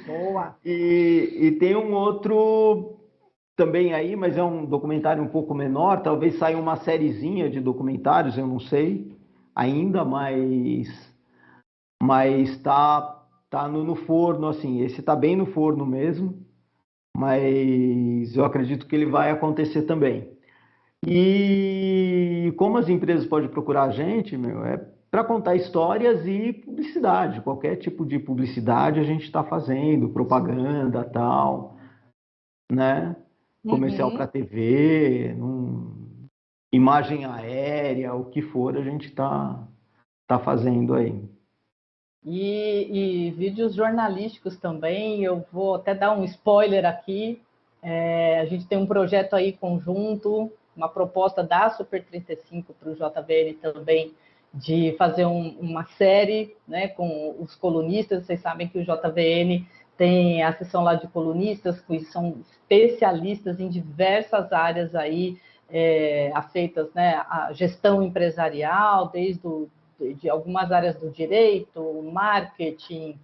Boa. E tem um outro também aí, mas é um documentário um pouco menor, talvez saia uma sériezinha de documentários, eu não sei ainda, mas tá no forno, assim, esse tá bem no forno mesmo, mas eu acredito que ele vai acontecer também. E como as empresas podem procurar a gente, meu, é para contar histórias e publicidade, qualquer tipo de publicidade a gente está fazendo, propaganda, tal, né? Comercial para Uhum. TV, imagem aérea, o que for, a gente tá fazendo aí. E vídeos jornalísticos também. Eu vou até dar um spoiler aqui. A gente tem um projeto aí conjunto, uma proposta da Super 35 para o JVN também, de fazer uma série, né, com os colunistas. Vocês sabem que o JVN tem a seção lá de colunistas, que são especialistas em diversas áreas aí, afeitas, né, à gestão empresarial, de algumas áreas do direito, marketing,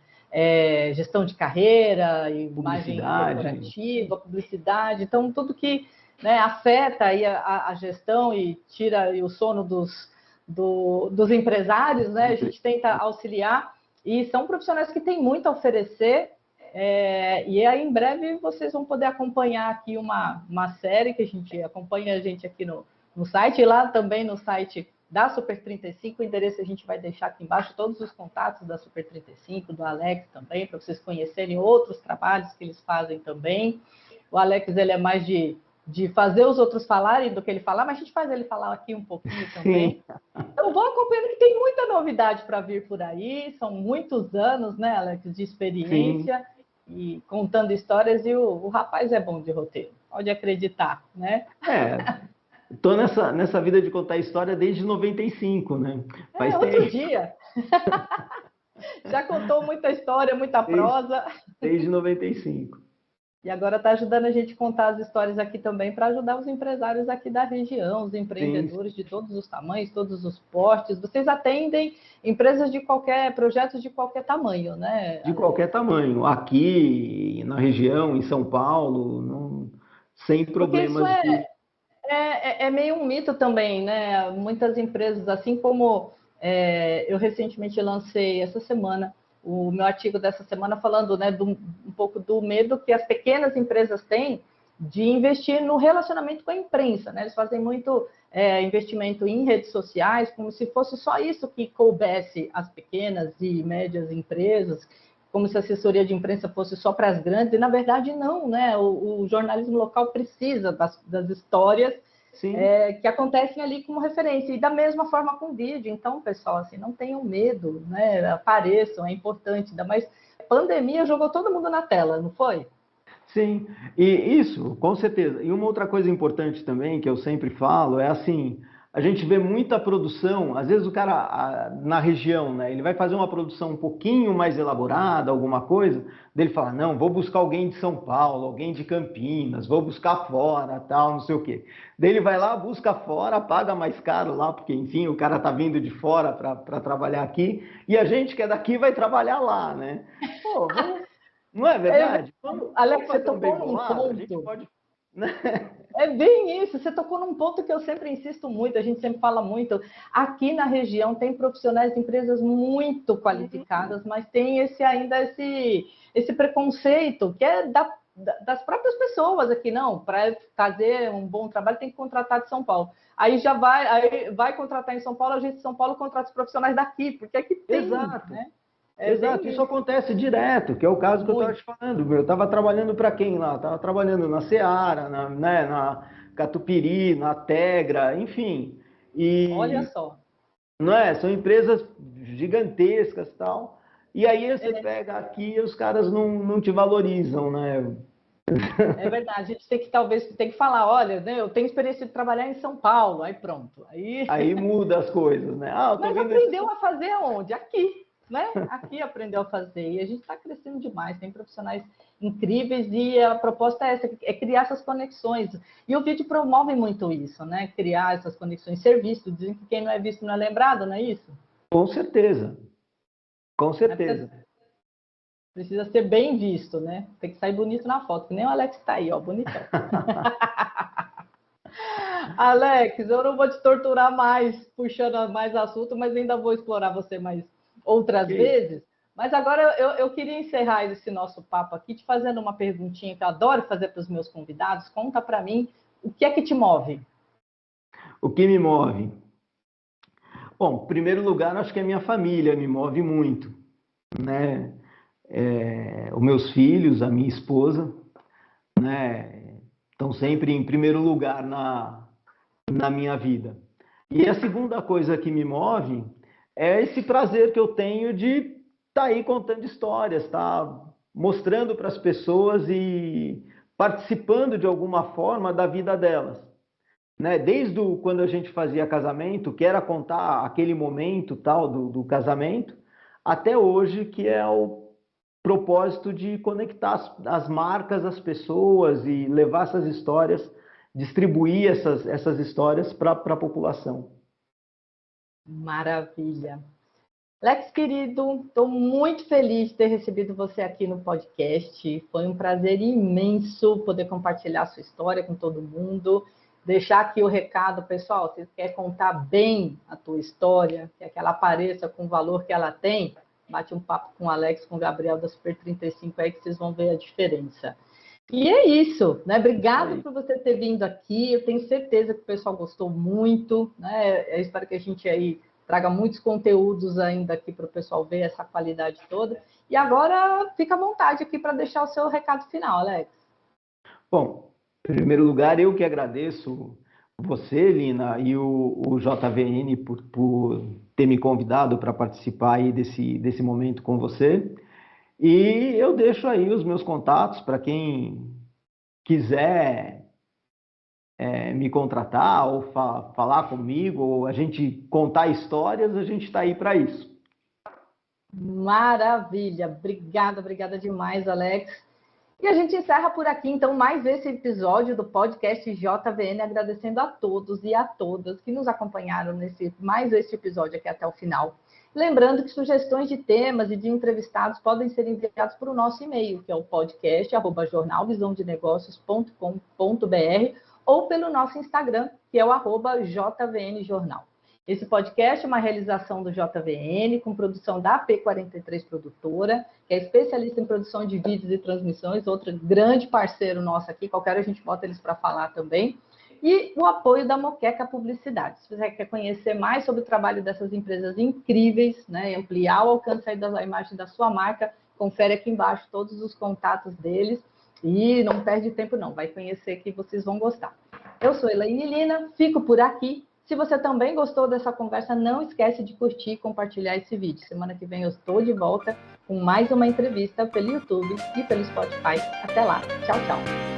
gestão de carreira, imagem Publicidade, corporativa, publicidade, então tudo que, né, afeta aí a gestão e tira aí o sono dos empresários, né? A gente tenta auxiliar e são profissionais que têm muito a oferecer. E aí, em breve, vocês vão poder acompanhar aqui uma série que a gente acompanha a gente aqui no site, e lá também no site da Super 35, o endereço a gente vai deixar aqui embaixo, todos os contatos da Super 35, do Alex também, para vocês conhecerem outros trabalhos que eles fazem também. O Alex, ele é mais de fazer os outros falarem do que ele falar, mas a gente faz ele falar aqui um pouquinho também. sim, Então, vou acompanhando que tem muita novidade para vir por aí, são muitos anos, né, Alex, de sim. experiência e contando histórias, e o rapaz é bom de roteiro, pode acreditar, né? É, tô nessa vida de contar história desde 95, né? Faz Outro tempo, dia, já contou muita história, muita desde, prosa, desde 95. e agora está ajudando a gente a contar as histórias aqui também para ajudar os empresários aqui da região, os Sim, empreendedores de todos os tamanhos, todos os portes. Vocês atendem empresas de qualquer, projetos de qualquer tamanho, né, de Alex? qualquer tamanho. Aqui na região, em São Paulo, sem Porque isso problemas de. é meio um mito também, né? Muitas empresas, assim como eu recentemente lancei essa semana o meu artigo dessa semana falando, né, um pouco do medo que as pequenas empresas têm de investir no relacionamento com a imprensa, né? Eles fazem muito investimento em redes sociais, como se fosse só isso que coubesse às pequenas e médias empresas, como se a assessoria de imprensa fosse só para as grandes, e na verdade não, né? O jornalismo local precisa das histórias que acontecem ali como referência, e da mesma forma com o vídeo. Então, pessoal, assim, não tenham medo, né? Apareçam, é importante, ainda mais a pandemia jogou todo mundo na tela, não foi? Sim, e isso, com certeza. E uma outra coisa importante também, que eu sempre falo, é assim, a gente vê muita produção, às vezes o cara na região, né, ele vai fazer uma produção um pouquinho mais elaborada, alguma coisa, dele fala, não, vou buscar alguém de São Paulo, alguém de Campinas, vou buscar fora, tal, não sei o quê. Daí ele vai lá, busca fora, paga mais caro lá, porque enfim, o cara tá vindo de fora para trabalhar aqui, e a gente que é daqui vai trabalhar lá, né? Pô, vamos. Não é verdade? Vamos Alex, você fazer um bem tocou num bolado? A gente ponto. pode. Né? É bem isso, você tocou num ponto que eu sempre insisto muito, a gente sempre fala muito. Aqui na região tem profissionais de empresas muito qualificadas, mas tem esse preconceito que é das próprias pessoas aqui, não. Para fazer um bom trabalho tem que contratar de São Paulo. Aí vai contratar em São Paulo, a gente de São Paulo contrata os profissionais daqui, porque aqui tem, Exato. né? Exato, isso acontece direto, que é o caso que eu estava Muito. te falando. Eu estava trabalhando para quem lá? Estava trabalhando na Seara, na Catupiry, na Tegra, enfim. Olha E só. não é? São empresas gigantescas e tal. E aí você pega aqui e os caras não te valorizam, né? É verdade, a gente tem que falar, olha, né, eu tenho experiência de trabalhar em São Paulo, aí pronto. Aí, Aí muda as coisas, né? Ah, eu tô mas vindo de aprendeu a fazer aonde? Aqui, né? Aqui aprendeu a fazer. E a gente está crescendo demais, tem profissionais incríveis e a proposta é essa, é criar essas conexões. E o vídeo promove muito isso, né? Criar essas conexões, ser visto. Dizem que quem não é visto não é lembrado, não é isso? Com certeza, com certeza. Precisa ser bem visto, né? Tem que sair bonito na foto, que nem o Alex está aí, ó, bonitão. Alex, eu não vou te torturar mais, puxando mais assunto, mas ainda vou explorar você mais outras Ok. vezes. Mas agora eu queria encerrar esse nosso papo aqui te fazendo uma perguntinha que eu adoro fazer para os meus convidados. Conta para mim o que é que te move? O que me move? Bom, em primeiro lugar, acho que a minha família me move muito, né? Os meus filhos, a minha esposa, né? Estão sempre em primeiro lugar na minha vida. E a segunda coisa que me move é esse prazer que eu tenho de estar aí contando histórias, tá mostrando para as pessoas e participando de alguma forma da vida delas. Né? Desde quando a gente fazia casamento, que era contar aquele momento tal do casamento, até hoje, que é o propósito de conectar as marcas às pessoas e levar essas histórias, distribuir essas histórias para a população. Maravilha. Alex, querido, estou muito feliz de ter recebido você aqui no podcast. Foi um prazer imenso poder compartilhar a sua história com todo mundo. Deixar aqui o recado, pessoal, se você quer contar bem a tua história, quer que ela apareça com o valor que ela tem, bate um papo com o Alex, com o Gabriel da Super 35 aí que vocês vão ver a diferença. E é isso, né? Obrigado por você ter vindo aqui. Eu tenho certeza que o pessoal gostou muito, né? Eu espero que a gente aí traga muitos conteúdos ainda aqui para o pessoal ver essa qualidade toda. E agora fica à vontade aqui para deixar o seu recado final, Alex. Bom, em primeiro lugar, eu que agradeço você, Lina, e o JVN por ter me convidado para participar aí desse momento com você. E eu deixo aí os meus contatos para quem quiser me contratar ou falar comigo, ou a gente contar histórias, a gente está aí para isso. Maravilha. Obrigada, obrigada demais, Alex. E a gente encerra por aqui, então, mais esse episódio do podcast JVN, agradecendo a todos e a todas que nos acompanharam nesse mais este episódio aqui até o final. Lembrando que sugestões de temas e de entrevistados podem ser enviados para o nosso e-mail, que é o podcast@jornalvisãodenegócios.com.br, ou pelo nosso Instagram, que é o @jvnjornal. Esse podcast é uma realização do JVN, com produção da P43 Produtora, que é especialista em produção de vídeos e transmissões, outro grande parceiro nosso aqui, qualquer hora a gente bota eles para falar também. E o apoio da Moqueca Publicidade. Se você quer conhecer mais sobre o trabalho dessas empresas incríveis, né, ampliar o alcance aí da imagem da sua marca, confere aqui embaixo todos os contatos deles. E não perde tempo não, vai conhecer que vocês vão gostar. Eu sou Elaine Lina, fico por aqui. Se você também gostou dessa conversa, não esquece de curtir e compartilhar esse vídeo. Semana que vem eu estou de volta com mais uma entrevista pelo YouTube e pelo Spotify. Até lá. Tchau, tchau.